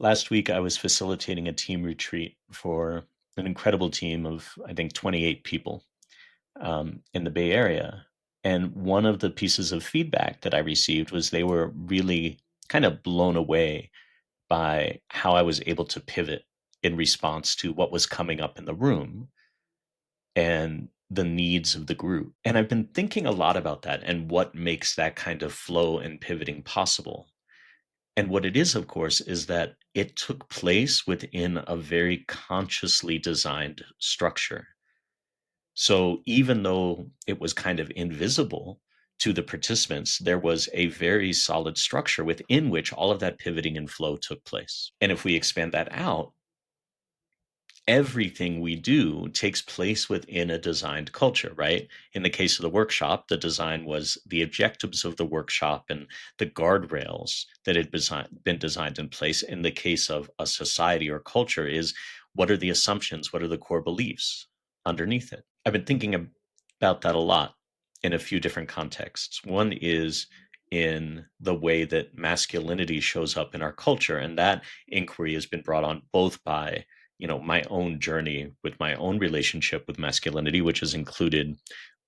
Last week, I was facilitating a team retreat for an incredible team of, I think, 28 people in the Bay Area. And one of the pieces of feedback that I received was they were really kind of blown away by how I was able to pivot in response to what was coming up in the room and the needs of the group. And I've been thinking a lot about that and what makes that kind of flow and pivoting possible. And what it is, of course, is that it took place within a very consciously designed structure. So even though it was kind of invisible to the participants, there was a very solid structure within which all of that pivoting and flow took place. And if we expand that out, everything we do takes place within a designed culture, right? In the case of the workshop, the design was the objectives of the workshop and the guardrails that had been designed in place. In the case of a society or culture, is what are the assumptions? What are the core beliefs underneath it? I've been thinking about that a lot in a few different contexts. One is in the way that masculinity shows up in our culture, and that inquiry has been brought on both by my own journey with my own relationship with masculinity, which has included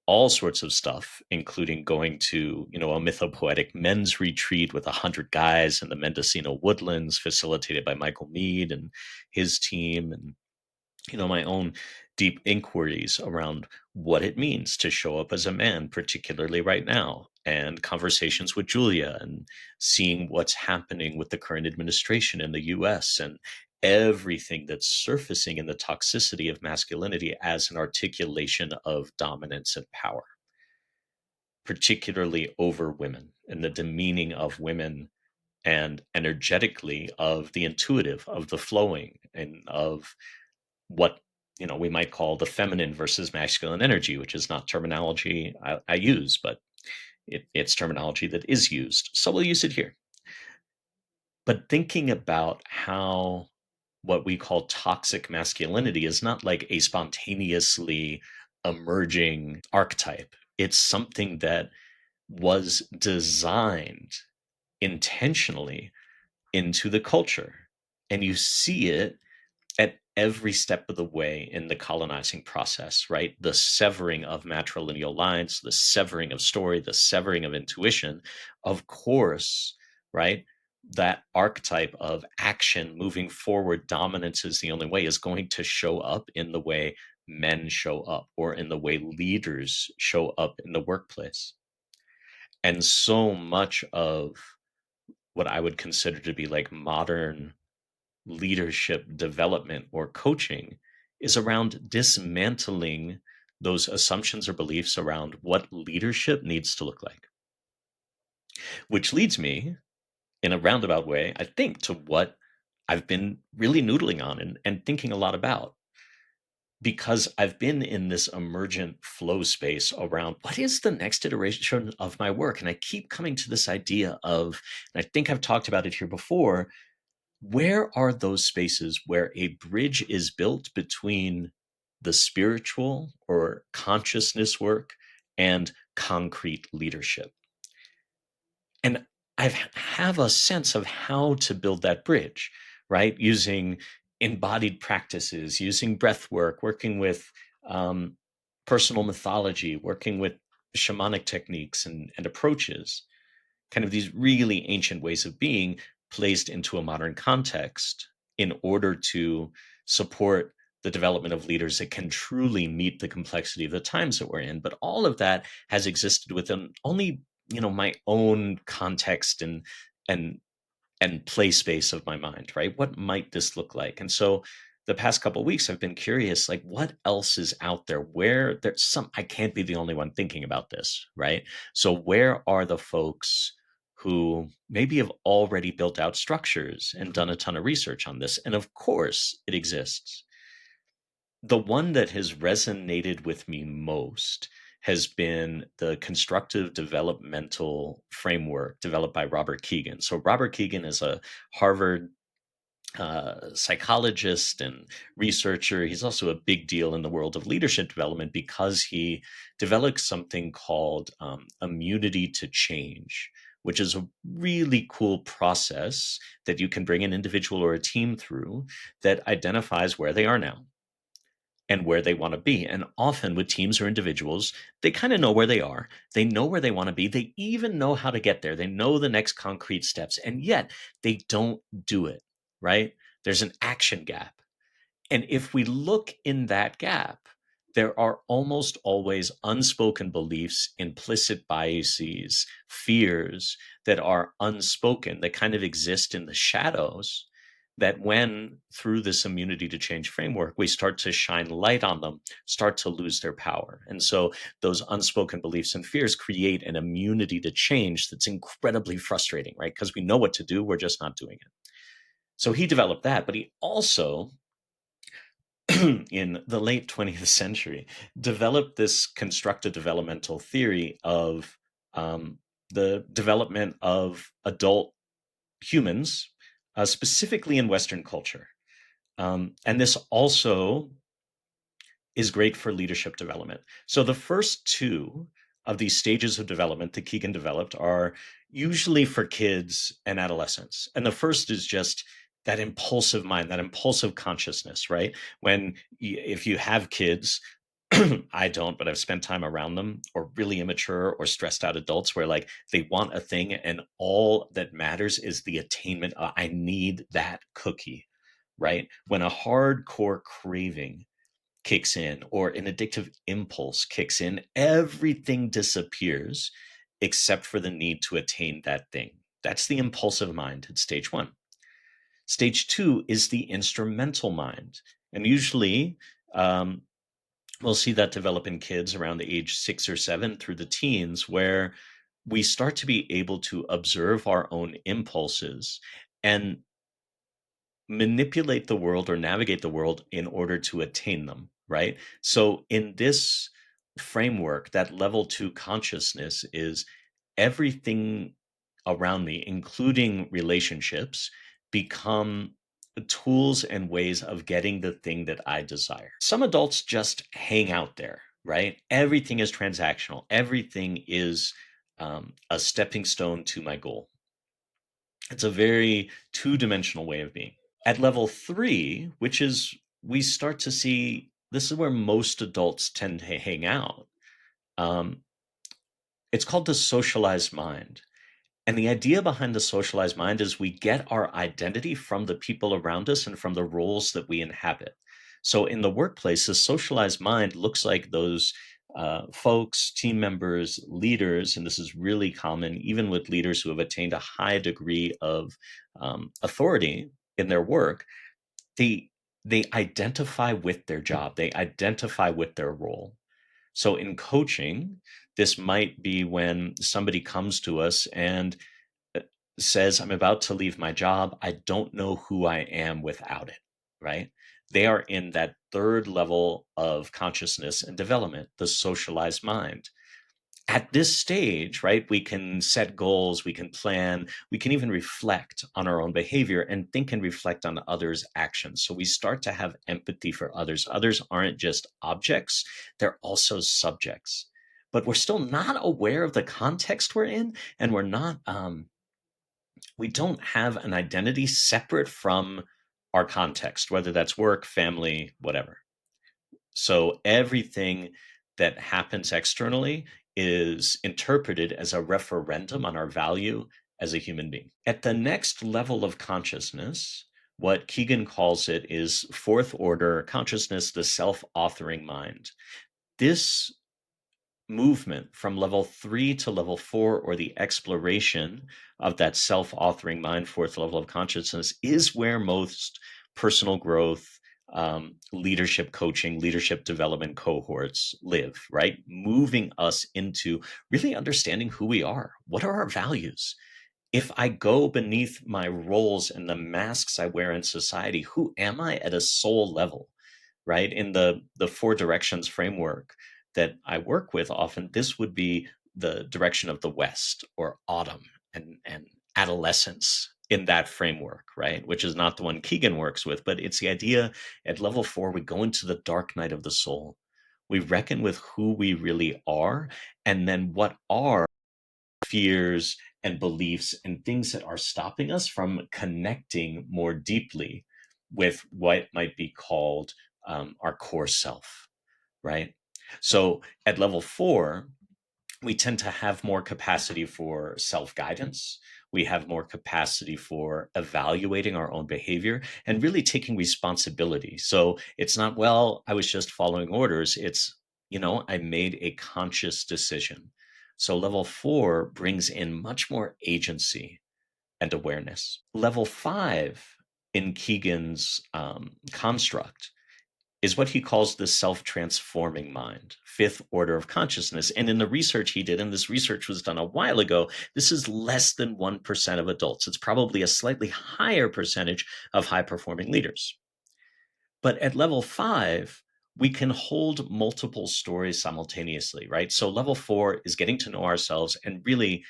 all sorts of stuff, including going to a mythopoetic men's retreat with 100 guys in the Mendocino woodlands, facilitated by Michael Mead and his team, and my own deep inquiries around what it means to show up as a man, particularly right now, and conversations with Julia and seeing what's happening with the current administration in the US and everything that's surfacing in the toxicity of masculinity as an articulation of dominance and power, particularly over women, and the demeaning of women and energetically of the intuitive, of the flowing, and of what we might call the feminine versus masculine energy, which is not terminology I use, but it's terminology that is used. So we'll use it here. But thinking about how what we call toxic masculinity is not like a spontaneously emerging archetype. It's something that was designed intentionally into the culture. And you see it at every step of the way in the colonizing process, right? The severing of matrilineal lines, the severing of story, the severing of intuition, of course, right? That archetype of action moving forward, dominance is the only way, is going to show up in the way men show up or in the way leaders show up in the workplace. And so much of what I would consider to be like modern leadership development or coaching is around dismantling those assumptions or beliefs around what leadership needs to look like. Which leads me, in a roundabout way, I think, to what I've been really noodling on and thinking a lot about. Because I've been in this emergent flow space around what is the next iteration of my work. And I keep coming to this idea of, and I think I've talked about it here before, where are those spaces where a bridge is built between the spiritual or consciousness work and concrete leadership? And I have a sense of how to build that bridge, right? Using embodied practices, using breath work, working with personal mythology, working with shamanic techniques and approaches, kind of these really ancient ways of being placed into a modern context in order to support the development of leaders that can truly meet the complexity of the times that we're in. But all of that has existed within only my own context and and play space of my mind, right? What might this look like? And so the past couple of weeks I've been curious, like what else is out there where there's some, I can't be the only one thinking about this, right? So where are the folks who maybe have already built out structures and done a ton of research on this? And of course it exists. The one that has resonated with me most has been the constructive developmental framework developed by Robert Keegan. So Robert Keegan is a Harvard psychologist and researcher. He's also a big deal in the world of leadership development because he developed something called immunity to change, which is a really cool process that you can bring an individual or a team through that identifies where they are now and where they want to be. And often with teams or individuals, they kind of know where they are. They know where they want to be. They even know how to get there. They know the next concrete steps, and yet they don't do it, right? There's an action gap. And if we look in that gap, there are almost always unspoken beliefs, implicit biases, fears that are unspoken, that kind of exist in the shadows, that when through this immunity to change framework, we start to shine light on them, start to lose their power. And so those unspoken beliefs and fears create an immunity to change that's incredibly frustrating, right? Because we know what to do, we're just not doing it. So he developed that, but he also in the late 20th century, developed this constructive developmental theory of the development of adult humans, specifically in Western culture. And this also is great for leadership development. So the first two of these stages of development that Keegan developed are usually for kids and adolescents. And the first is just that impulsive mind, that impulsive consciousness, right? If you have kids, I don't, but I've spent time around them, or really immature or stressed out adults where like they want a thing and all that matters is the attainment. I need that cookie, right? When a hardcore craving kicks in or an addictive impulse kicks in, everything disappears except for the need to attain that thing. That's the impulsive mind at stage one. Stage two is the instrumental mind. And usually, we'll see that develop in kids around the age 6 or 7 through the teens, where we start to be able to observe our own impulses and manipulate the world or navigate the world in order to attain them, right? So in this framework, that level 2 consciousness is everything around me, including relationships, become tools and ways of getting the thing that I desire. Some adults just hang out there, right? Everything is transactional. Everything is a stepping stone to my goal. It's a very two-dimensional way of being. At level 3, which is we start to see this is where most adults tend to hang out. Um, it's called the socialized mind. And the idea behind the socialized mind is we get our identity from the people around us and from the roles that we inhabit. So in the workplace, the socialized mind looks like those folks, team members, leaders, and this is really common even with leaders who have attained a high degree of authority in their work. They they identify with their job. They identify with their role. So in coaching, this might be when somebody comes to us and says, I'm about to leave my job. I don't know who I am without it, right? They are in that third level of consciousness and development, the socialized mind. At this stage, right, we can set goals, we can plan, we can even reflect on our own behavior and think and reflect on others' actions. So we start to have empathy for others. Others aren't just objects, they're also subjects. But we're still not aware of the context we're in, and we don't have an identity separate from our context, whether that's work, family, whatever. So everything that happens externally is interpreted as a referendum on our value as a human being. At the next level of consciousness, what Keegan calls it is fourth order consciousness, the self authoring mind. This movement from level 3 to level 4, or the exploration of that self authoring mind, fourth level of consciousness, is where most personal growth, leadership coaching, leadership development cohorts live, right? Moving us into really understanding who we are. What are our values? If I go beneath my roles and the masks I wear in society, who am I at a soul level? Right? In the four directions framework that I work with, often this would be the direction of the West, or autumn and adolescence in that framework, right? Which is not the one Keegan works with, but it's the idea at level 4, we go into the dark night of the soul. We reckon with who we really are, and then what are fears and beliefs and things that are stopping us from connecting more deeply with what might be called our core self, right? So at level 4, we tend to have more capacity for self guidance. We have more capacity for evaluating our own behavior and really taking responsibility. So it's not, well, I was just following orders. It's, I made a conscious decision. So level 4 brings in much more agency and awareness. Level 5 in Keegan's construct is what he calls the self-transforming mind, fifth order of consciousness. And in the research he did, and this research was done a while ago, this is less than 1% of adults. It's probably a slightly higher percentage of high-performing leaders. But at level 5, we can hold multiple stories simultaneously, right? So level 4 is getting to know ourselves and really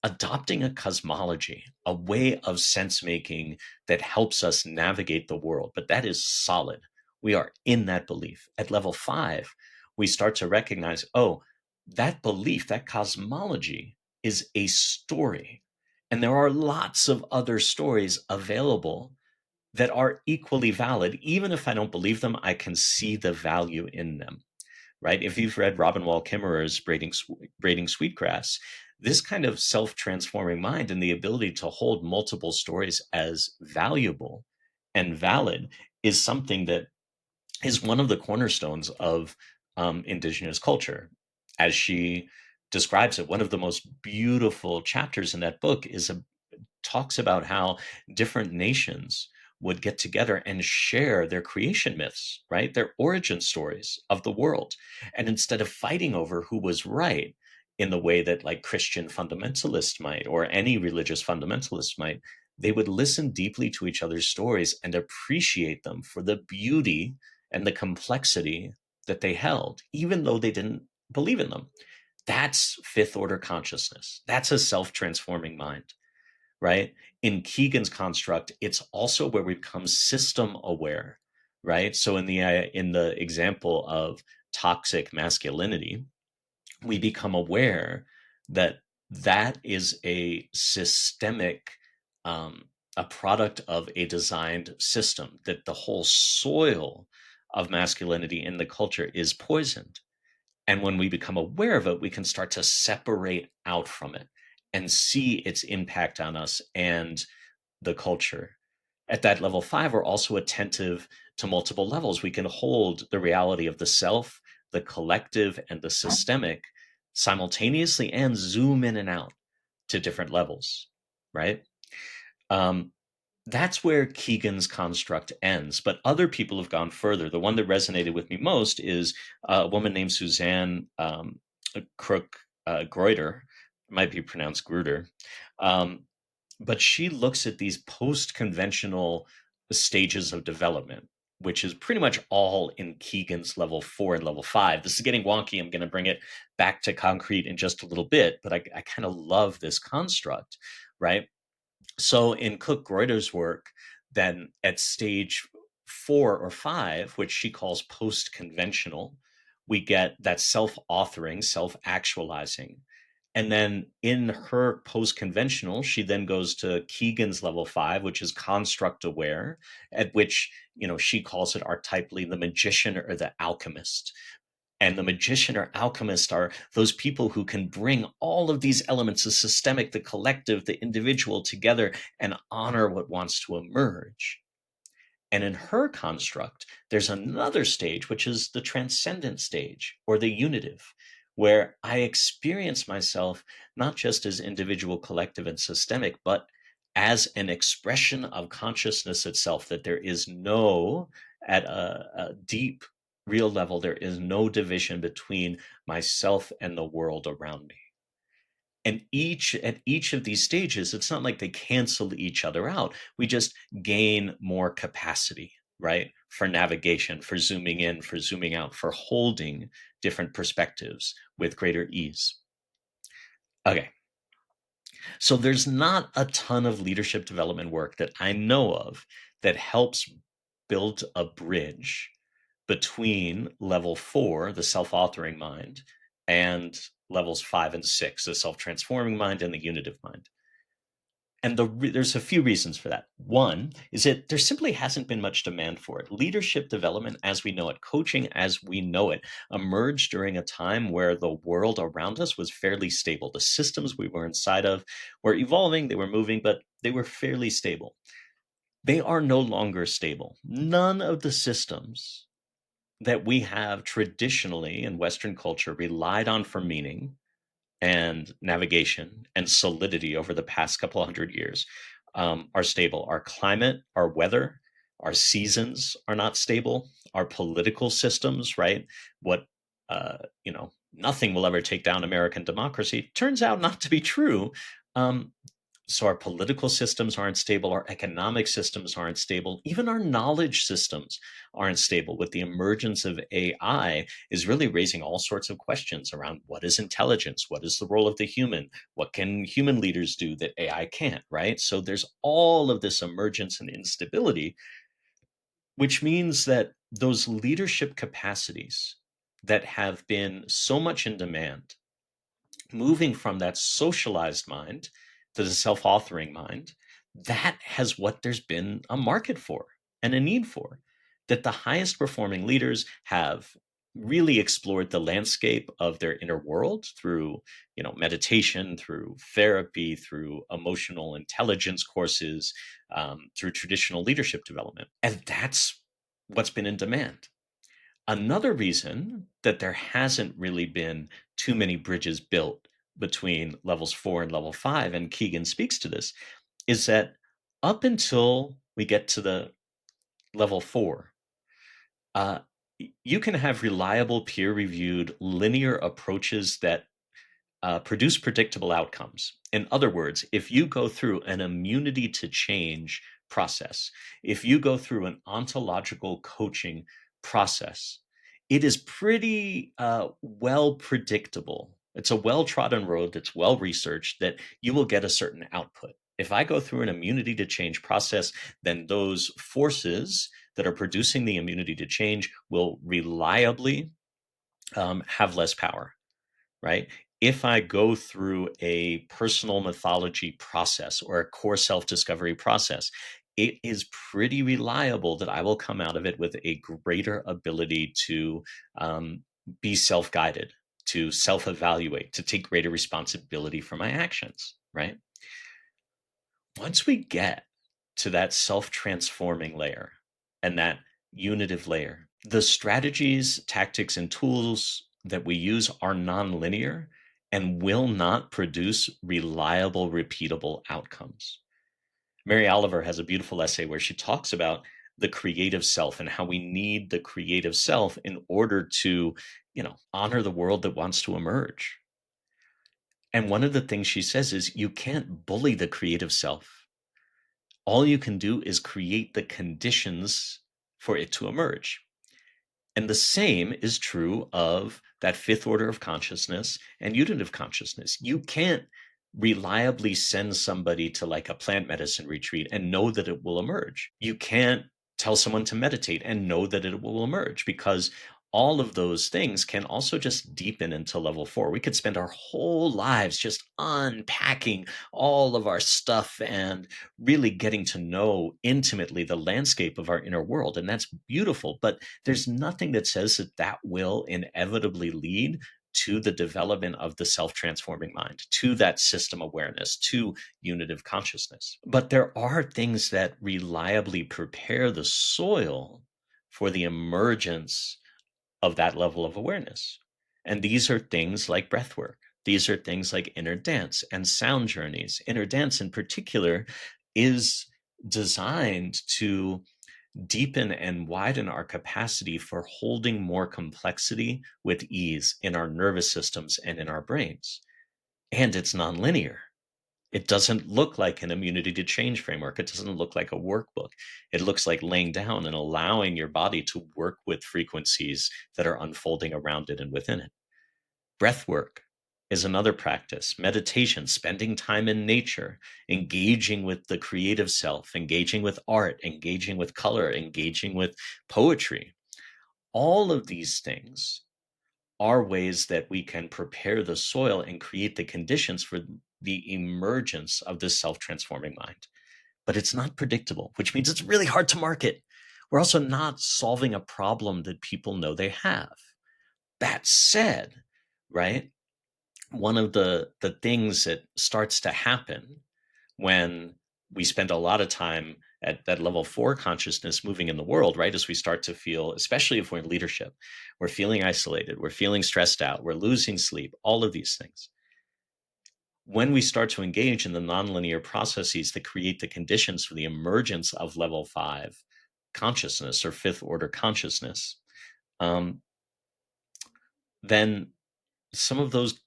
adopting a cosmology, a way of sense making that helps us navigate the world. But that is solid. We are in that belief. At level 5, we start to recognize, oh, that belief, that cosmology is a story. And there are lots of other stories available that are equally valid. Even if I don't believe them, I can see the value in them, right? If you've read Robin Wall Kimmerer's Braiding Sweetgrass, this kind of self-transforming mind and the ability to hold multiple stories as valuable and valid is something that is one of the cornerstones of indigenous culture. As she describes it, one of the most beautiful chapters in that book talks about how different nations would get together and share their creation myths, right? Their origin stories of the world. And instead of fighting over who was right in the way that like Christian fundamentalists might, or any religious fundamentalist might, they would listen deeply to each other's stories and appreciate them for the beauty and the complexity that they held, even though they didn't believe in them. That's fifth order consciousness. That's a self transforming mind, right? In Keegan's construct, it's also where we become system aware, right? So in the example of toxic masculinity, we become aware that that is a systemic, um, a product of a designed system, that the whole soil of masculinity in the culture is poisoned. And when we become aware of it, we can start to separate out from it and see its impact on us and the culture. At that level 5, we're also attentive to multiple levels. We can hold the reality of the self, the collective, and the systemic simultaneously and zoom in and out to different levels, right? Um, that's where Keegan's construct ends. But other people have gone further. The one that resonated with me most is a woman named Suzanne Crook Greuter, might be pronounced Gruder. Um, but she looks at these post-conventional stages of development, which is pretty much all in Keegan's level 4 and level 5. This is getting wonky. I'm going to bring it back to concrete in just a little bit, but I kind of love this construct, right? So in Cook Greuter's work, then at stage 4 or 5, which she calls post-conventional, we get that self-authoring, self-actualizing. And then in her post-conventional, she then goes to Keegan's level 5, which is construct aware, at which, she calls it archetypally the magician or the alchemist. And the magician or alchemist are those people who can bring all of these elements, the systemic, the collective, the individual together and honor what wants to emerge. And in her construct, there's another stage, which is the transcendent stage or the unitive, where I experience myself not just as individual, collective, and systemic, but as an expression of consciousness itself, that there is no, at a deep, real level, there is no division between myself and the world around me. And at each of these stages, it's not like they cancel each other out. We just gain more capacity, right? For navigation, for zooming in, for zooming out, for holding different perspectives with greater ease. Okay. So there's not a ton of leadership development work that I know of that helps build a bridge between level 4, the self-authoring mind, and levels 5 and 6, the self-transforming mind and the unitive mind. And there's a few reasons for that. One is that there simply hasn't been much demand for it. Leadership development as we know it, coaching as we know it, emerged during a time where the world around us was fairly stable. The systems we were inside of were evolving, they were moving, but they were fairly stable. They are no longer stable. None of the systems that we have traditionally in Western culture relied on for meaning and navigation and solidity over the past couple hundred years are stable. Our climate, our weather, our seasons are not stable. Our political systems, right? What, nothing will ever take down American democracy turns out not to be true. Um, so our political systems aren't stable, our economic systems aren't stable, even our knowledge systems aren't stable. With the emergence of AI is really raising all sorts of questions around what is intelligence, what is the role of the human, what can human leaders do that AI can't, right? So there's all of this emergence and instability, which means that those leadership capacities that have been so much in demand, moving from that socialized mind to the self-authoring mind, that has what there's been a market for and a need for. That the highest performing leaders have really explored the landscape of their inner world through, meditation, through therapy, through emotional intelligence courses, through traditional leadership development, and that's what's been in demand. Another reason that there hasn't really been too many bridges built between levels 4 and level 5, and Keegan speaks to this, is that up until we get to the level 4, uh, you can have reliable, peer-reviewed, linear approaches that produce predictable outcomes. In other words, if you go through an immunity to change process, if you go through an ontological coaching process, it is pretty well predictable. It's a well trodden road that's well researched that you will get a certain output. If I go through an immunity to change process, then those forces that are producing the immunity to change will reliably have less power, right? If I go through a personal mythology process or a core self discovery process, it is pretty reliable that I will come out of it with a greater ability to be self guided, to self evaluate, to take greater responsibility for my actions, right? Once we get to that self transforming layer and that unitive layer, the strategies, tactics, and tools that we use are nonlinear and will not produce reliable, repeatable outcomes. Mary Oliver has a beautiful essay where she talks about the creative self and how we need the creative self in order to, honor the world that wants to emerge. And one of the things she says is you can't bully the creative self. All you can do is create the conditions for it to emerge. And the same is true of that fifth order of consciousness and unitive consciousness. You can't reliably send somebody to like a plant medicine retreat and know that it will emerge. You can't tell someone to meditate and know that it will emerge, because all of those things can also just deepen into level 4. We could spend our whole lives just unpacking all of our stuff and really getting to know intimately the landscape of our inner world. And that's beautiful. But there's nothing that says that that will inevitably lead to the development of the self-transforming mind, to that system awareness, to unitive consciousness. But there are things that reliably prepare the soil for the emergence of that level of awareness. And these are things like breath work. These are things like inner dance and sound journeys. Inner dance, in particular, is designed to deepen and widen our capacity for holding more complexity with ease in our nervous systems and in our brains. And it's nonlinear. It doesn't look like an immunity to change framework. It doesn't look like a workbook. It looks like laying down and allowing your body to work with frequencies that are unfolding around it and within it. Breath work is another practice. Meditation, spending time in nature, engaging with the creative self, engaging with art, engaging with color, engaging with poetry. All of these things are ways that we can prepare the soil and create the conditions for the emergence of this self-transforming mind. But it's not predictable, which means it's really hard to market. We're also not solving a problem that people know they have. That said, right, one of the things that starts to happen when we spend a lot of time at that level 4 consciousness moving in the world, right, as we start to feel, especially if we're in leadership, we're feeling isolated, we're feeling stressed out, we're losing sleep, all of these things. When we start to engage in the nonlinear processes that create the conditions for the emergence of level 5 consciousness or fifth order consciousness, um, then some of those,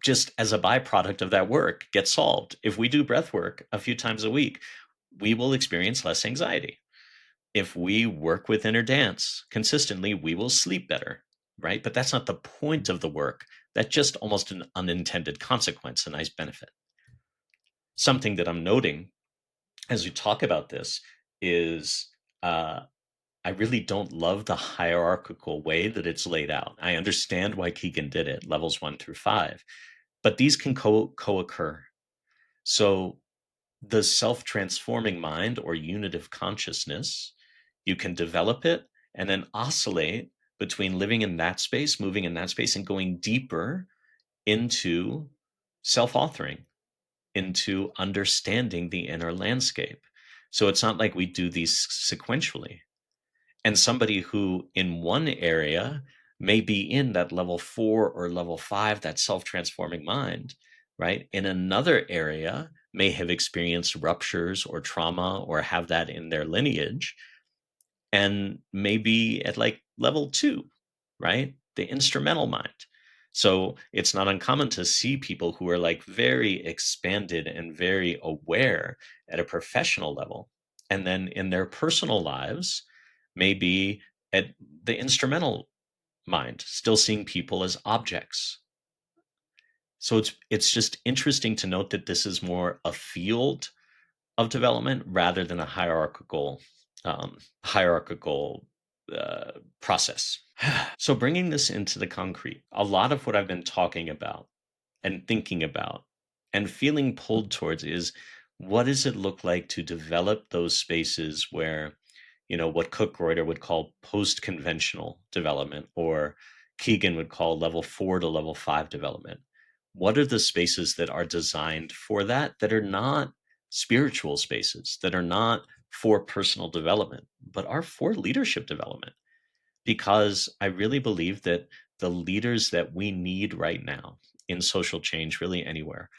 just as a byproduct of that work, get solved. If we do breath work a few times a week, we will experience less anxiety. If we work with inner dance consistently, we will sleep better, right? But that's not the point of the work. That's just almost an unintended consequence, a nice benefit. Something that I'm noting as we talk about this is uh, I really don't love the hierarchical way that it's laid out. I understand why Keegan did it, levels 1 through 5, but these can co-occur. So the self-transforming mind or unitive consciousness, you can develop it and then oscillate between living in that space, moving in that space, and going deeper into self-authoring, into understanding the inner landscape. So it's not like we do these sequentially. And somebody who in one area may be in that level 4 or level 5, that self-transforming mind, right? In another area may have experienced ruptures or trauma or have that in their lineage and maybe at like level 2, right? The instrumental mind. So it's not uncommon to see people who are like very expanded and very aware at a professional level. And then in their personal lives, maybe at the instrumental mind, still seeing people as objects. So it's just interesting to note that this is more a field of development rather than a hierarchical process. So bringing this into the concrete, a lot of what I've been talking about and thinking about and feeling pulled towards is what does it look like to develop those spaces where, what Cook-Reuter would call post-conventional development, or Keegan would call level 4 to level 5 development. What are the spaces that are designed for that are not spiritual spaces, that are not for personal development, but are for leadership development? Because I really believe that the leaders that we need right now in social change, really anywhere,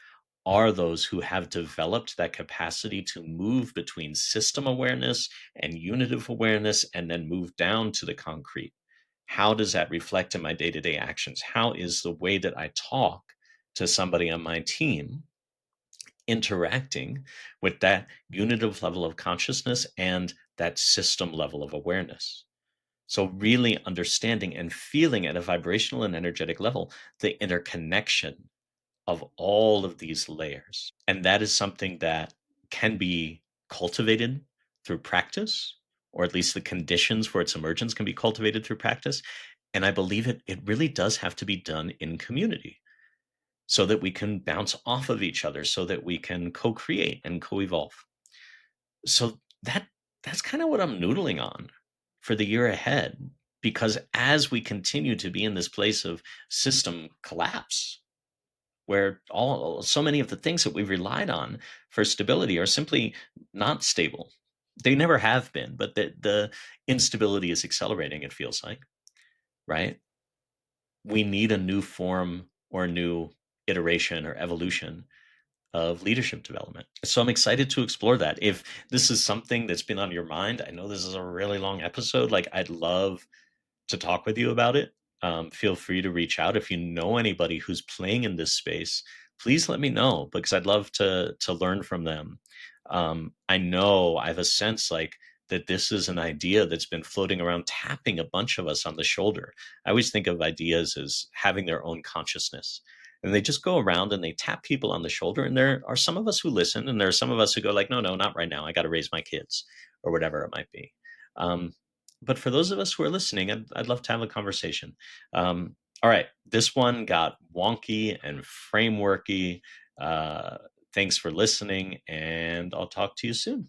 are those who have developed that capacity to move between system awareness and unitive awareness and then move down to the concrete. How does that reflect in my day to day actions? How is the way that I talk to somebody on my team interacting with that unitive level of consciousness and that system level of awareness? So, really understanding and feeling at a vibrational and energetic level the interconnection of all of these layers. And that is something that can be cultivated through practice, or at least the conditions for its emergence can be cultivated through practice. And I believe it really does have to be done in community so that we can bounce off of each other, so that we can co-create and co-evolve. So that's kind of what I'm noodling on for the year ahead. Because as we continue to be in this place of system collapse, where so many of the things that we've relied on for stability are simply not stable. They never have been, but the instability is accelerating, it feels like, right? We need a new form or a new iteration or evolution of leadership development. So I'm excited to explore that. If this is something that's been on your mind, I know this is a really long episode. Like, I'd love to talk with you about it. Feel free to reach out if you know anybody who's playing in this space. Please let me know, because I'd love to learn from them. I know I have a sense like that this is an idea that's been floating around, tapping a bunch of us on the shoulder. I always think of ideas as having their own consciousness, and they just go around and they tap people on the shoulder. And there are some of us who listen, and there are some of us who go like, no, not right now. I got to raise my kids, or whatever it might be. Um, but for those of us who are listening, I'd love to have a conversation. Um, All right, this one got wonky and frameworky. Uh, Thanks for listening, and I'll talk to you soon.